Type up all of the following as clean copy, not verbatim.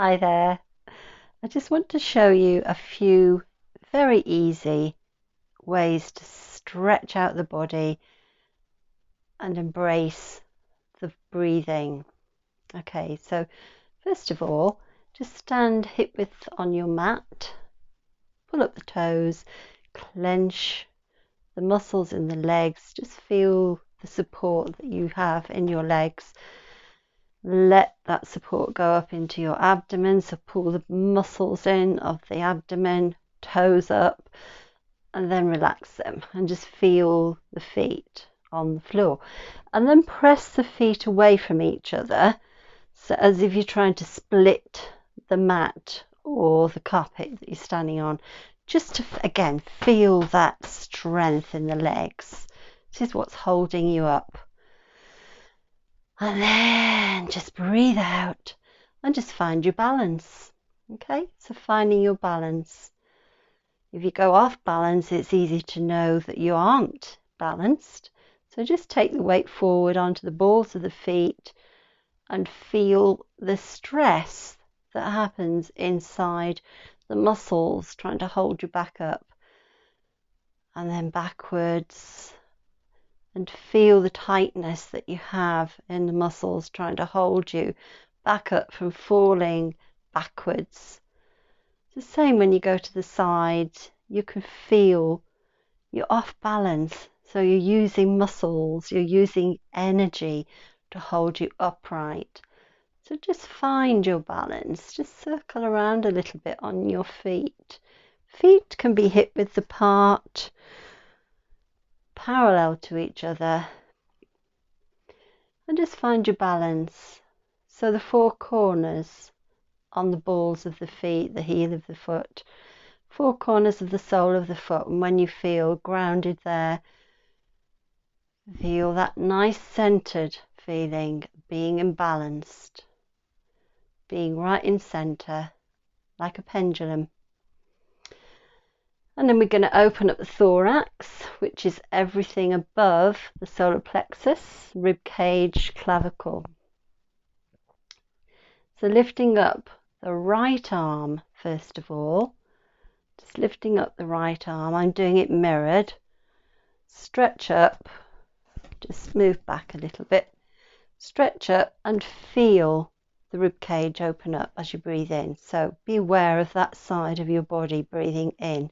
Hi there. I just want to show you a few very easy ways to stretch out the body and embrace the breathing. Okay, so first of all, just stand hip width on your mat, pull up the toes, clench the muscles in the legs, just feel the support that you have in your legs. Let that support go up into your abdomen, so pull the muscles in of the abdomen, toes up, and then relax them and just feel the feet on the floor. And then press the feet away from each other, so as if you're trying to split the mat or the carpet that you're standing on, just to, again, feel that strength in the legs. This is what's holding you up. And then just breathe out and just find your balance. Okay, so finding your balance. If you go off balance, it's easy to know that you aren't balanced. So just take the weight forward onto the balls of the feet and feel the stress that happens inside the muscles trying to hold you back up. And then backwards. And feel the tightness that you have in the muscles trying to hold you back up from falling backwards. It's the same when you go to the side. You can feel you're off balance. So you're using muscles, you're using energy to hold you upright. So just find your balance. Just circle around a little bit on your feet. Feet can be hip width apart, parallel to each other. And just find your balance. So the four corners on the balls of the feet, the heel of the foot, four corners of the sole of the foot, and when you feel grounded there, feel that nice centered feeling, being imbalanced, being right in center, like a pendulum. And then we're going to open up the thorax, which is everything above the solar plexus, rib cage, clavicle. So lifting up the right arm, first of all, just lifting up the right arm. I'm doing it mirrored. Stretch up, just move back a little bit. Stretch up and feel the rib cage open up as you breathe in. So be aware of that side of your body breathing in.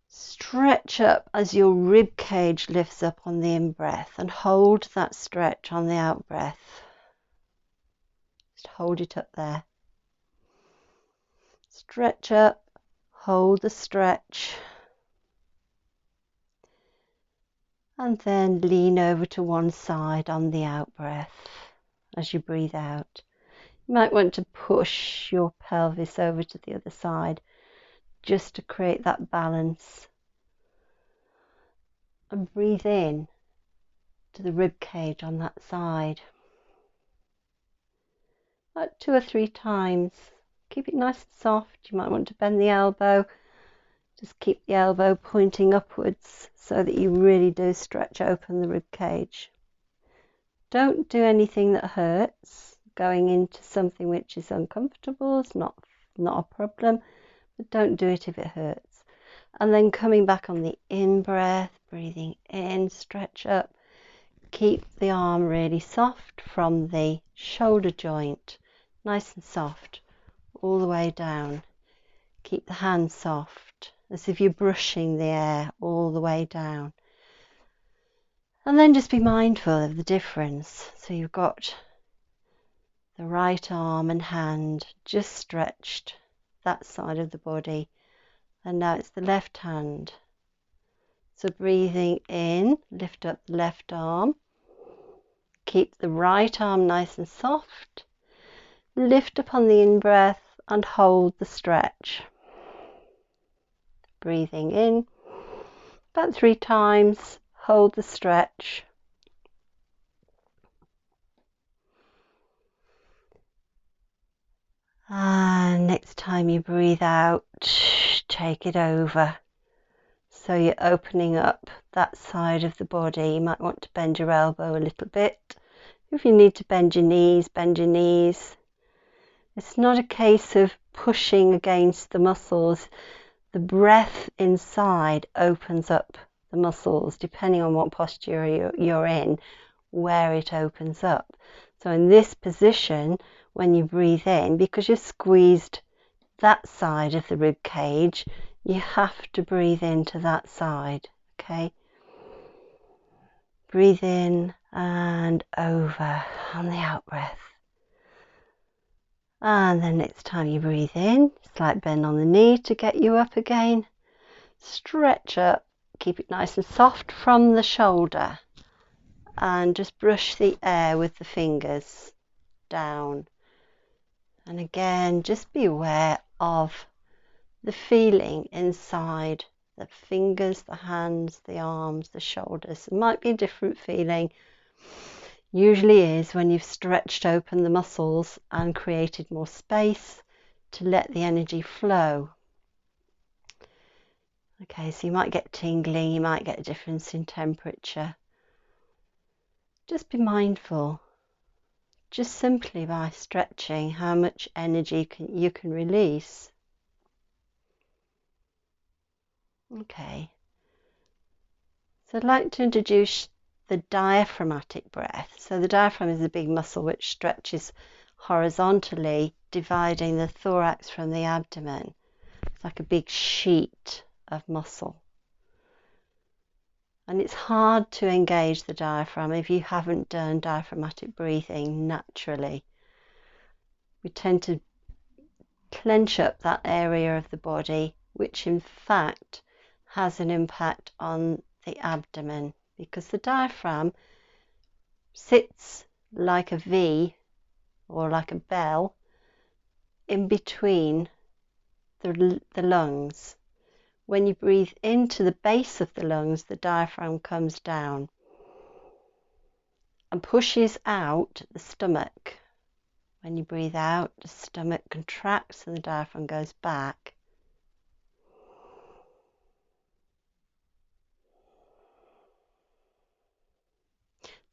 Stretch up as your rib cage lifts up on the in-breath and hold that stretch on the out-breath. Just hold it up there. Stretch up, hold the stretch, and then lean over to one side on the out-breath as you breathe out. You might want to push your pelvis over to the other side just to create that balance. And breathe in to the rib cage on that side. About 2 or 3 times. Keep it nice and soft. You might want to bend the elbow. Just keep the elbow pointing upwards so that you really do stretch open the rib cage. Don't do anything that hurts. Going into something which is uncomfortable is not a problem, but don't do it if it hurts. And then coming back on the in-breath, breathing in, stretch up. Keep the arm really soft from the shoulder joint, nice and soft, all the way down. Keep the hand soft, as if you're brushing the air all the way down. And then just be mindful of the difference. So you've got the right arm and hand just stretched, that side of the body. And now it's the left hand. So breathing in, lift up the left arm. Keep the right arm nice and soft. Lift up on the in-breath and hold the stretch. Breathing in, about 3 times, hold the stretch. And next time you breathe out, take it over. So you're opening up that side of the body. You might want to bend your elbow a little bit If you need to bend your knees, bend your knees. It's not a case of pushing against the muscles. The breath inside opens up the muscles, depending on what posture you're in, where it opens up. So in this position, when you breathe in, because you're squeezed that side of the rib cage, you have to breathe into that side, okay? Breathe in and over on the out breath. And the next time you breathe in, slight bend on the knee to get you up again. Stretch up, keep it nice and soft from the shoulder. And just brush the air with the fingers down. And again, just be aware of the feeling inside the fingers, the hands, the arms, the shoulders. It might be a different feeling. Usually is when you've stretched open the muscles and created more space to let the energy flow. Okay, so you might get tingling, you might get a difference in temperature. Just be mindful, just simply by stretching, how much energy you can release. Okay, so I'd like to introduce the diaphragmatic breath. So the diaphragm is a big muscle which stretches horizontally, dividing the thorax from the abdomen. It's like a big sheet of muscle. And it's hard to engage the diaphragm if you haven't done diaphragmatic breathing naturally. We tend to clench up that area of the body, which in fact has an impact on the abdomen, because the diaphragm sits like a V or like a bell in between the lungs. When you breathe into the base of the lungs, the diaphragm comes down and pushes out the stomach. When you breathe out, the stomach contracts and the diaphragm goes back.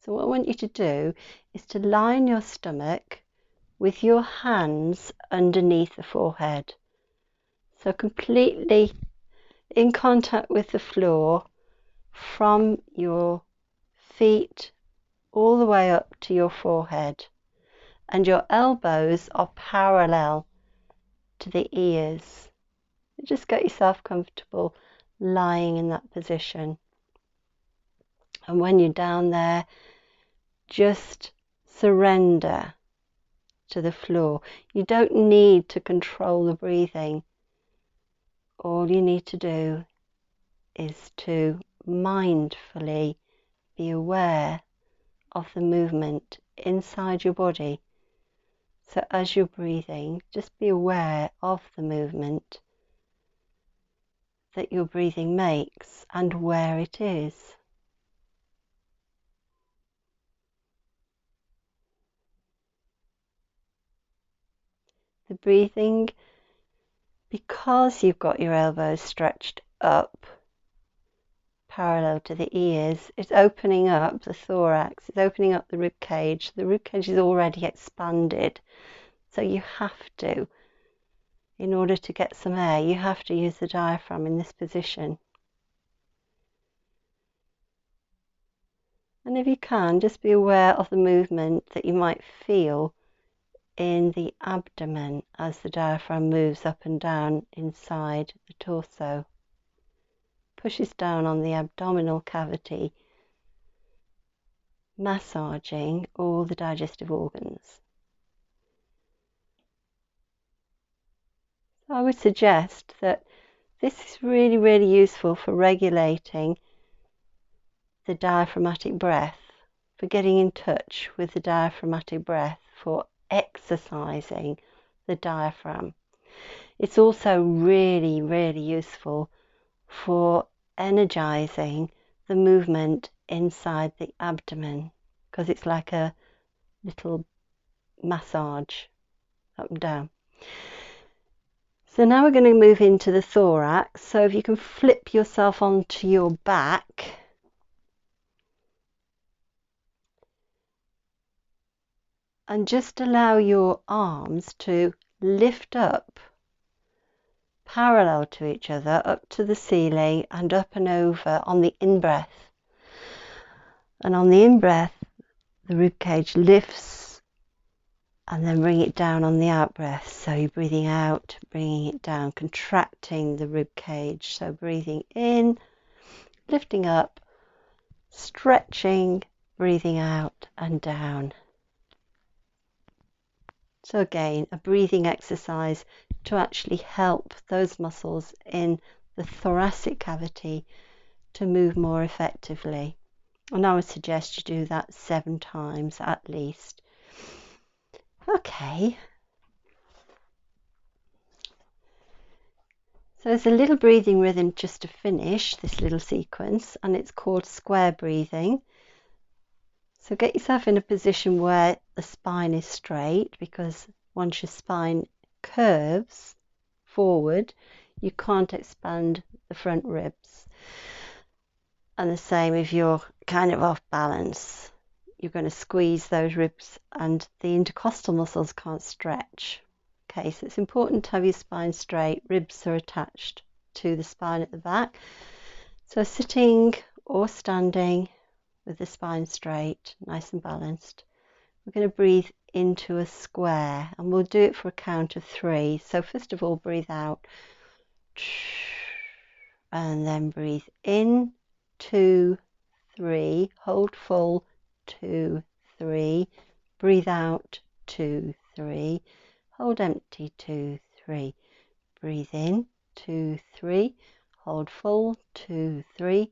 So what I want you to do is to line your stomach with your hands underneath the forehead. So completely in contact with the floor from your feet all the way up to your forehead. And your elbows are parallel to the ears. Just get yourself comfortable lying in that position. And when you're down there, just surrender to the floor. You don't need to control the breathing. All you need to do is to mindfully be aware of the movement inside your body. So as you're breathing, just be aware of the movement that your breathing makes and where it is. The breathing, because you've got your elbows stretched up parallel to the ears, it's opening up the thorax, it's opening up the rib cage. The rib cage is already expanded, so you have to, in order to get some air, you have to use the diaphragm in this position. And if you can, just be aware of the movement that you might feel in the abdomen as the diaphragm moves up and down inside the torso, pushes down on the abdominal cavity, massaging all the digestive organs. So I would suggest that this is really, really useful for regulating the diaphragmatic breath, for getting in touch with the diaphragmatic breath, for exercising the diaphragm. It's also really, really useful for energizing the movement inside the abdomen, because it's like a little massage up and down. So now we're going to move into the thorax. So if you can flip yourself onto your back, And just allow your arms to lift up parallel to each other, up to the ceiling and up and over on the in-breath. And on the in-breath, the ribcage lifts and then bring it down on the out-breath. So you're breathing out, bringing it down, contracting the ribcage. So breathing in, lifting up, stretching, breathing out and down. So again, a breathing exercise to actually help those muscles in the thoracic cavity to move more effectively. And I would suggest you do that 7 times at least. Okay. So there's a little breathing rhythm just to finish this little sequence, and it's called square breathing. So get yourself in a position where the spine is straight, because once your spine curves forward, you can't expand the front ribs. And the same if you're kind of off balance, you're going to squeeze those ribs and the intercostal muscles can't stretch. Okay, so it's important to have your spine straight. Ribs are attached to the spine at the back. So sitting or standing with the spine straight, nice and balanced, we're going to breathe into a square, and we'll do it for a count of 3. So first of all, breathe out, and then breathe in, 2, 3, hold full, 2, 3, breathe out, 2, 3, hold empty, 2, 3, breathe in, 2, 3, hold full, 2, 3,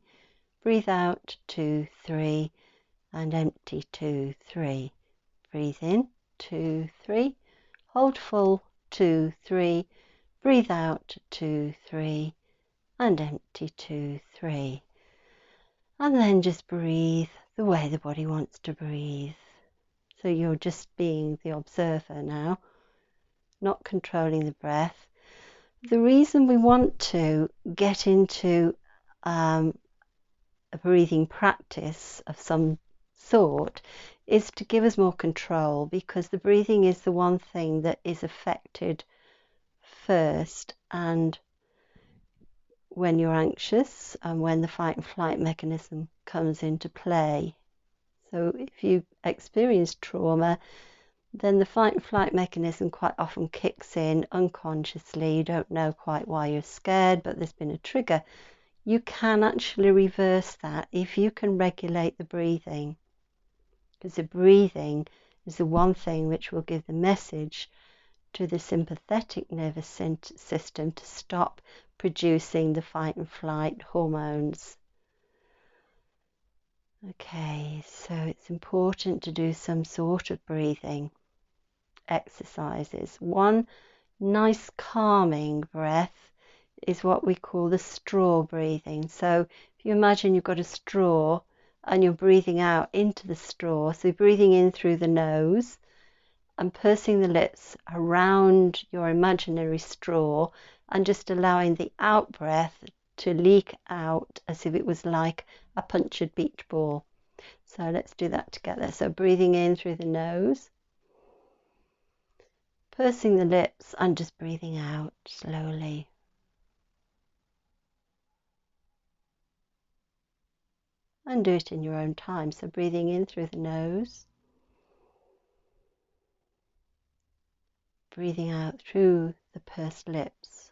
breathe out, 2, 3, and empty, 2, 3, breathe in, 2, 3, hold full, 2, 3, breathe out, 2, 3, and empty, 2, 3. And then just breathe the way the body wants to breathe. So you're just being the observer now, not controlling the breath. The reason we want to get into a breathing practice of some sort is to give us more control, because the breathing is the one thing that is affected first, and when you're anxious and when the fight and flight mechanism comes into play. So if you experience trauma, then the fight and flight mechanism quite often kicks in unconsciously. You don't know quite why you're scared, but there's been a trigger. You can actually reverse that if you can regulate the breathing, because the breathing is the one thing which will give the message to the sympathetic nervous system to stop producing the fight and flight hormones. Okay, so it's important to do some sort of breathing exercises. One nice calming breath is what we call the straw breathing. So if you imagine you've got a straw and you're breathing out into the straw, so you're breathing in through the nose and pursing the lips around your imaginary straw, and just allowing the out breath to leak out as if it was like a punctured beach ball. So let's do that together. So breathing in through the nose, pursing the lips, and just breathing out slowly. And do it in your own time. So breathing in through the nose, breathing out through the pursed lips.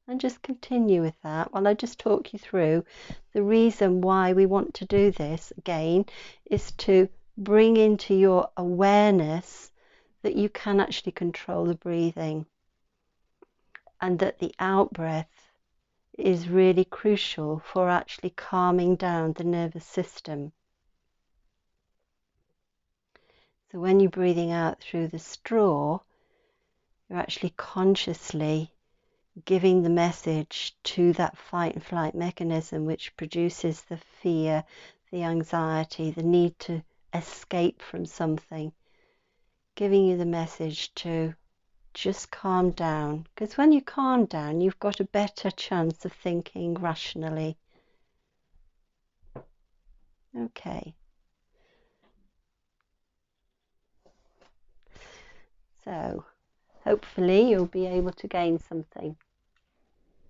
And just continue with that while I just talk you through the reason why we want to do this again is to bring into your awareness that you can actually control the breathing, and that the out breath is really crucial for actually calming down the nervous system. So when you're breathing out through the straw, you're actually consciously giving the message to that fight and flight mechanism which produces the fear, the anxiety, the need to escape from something, giving you the message to just calm down, because when you calm down, you've got a better chance of thinking rationally. Okay. So hopefully you'll be able to gain something.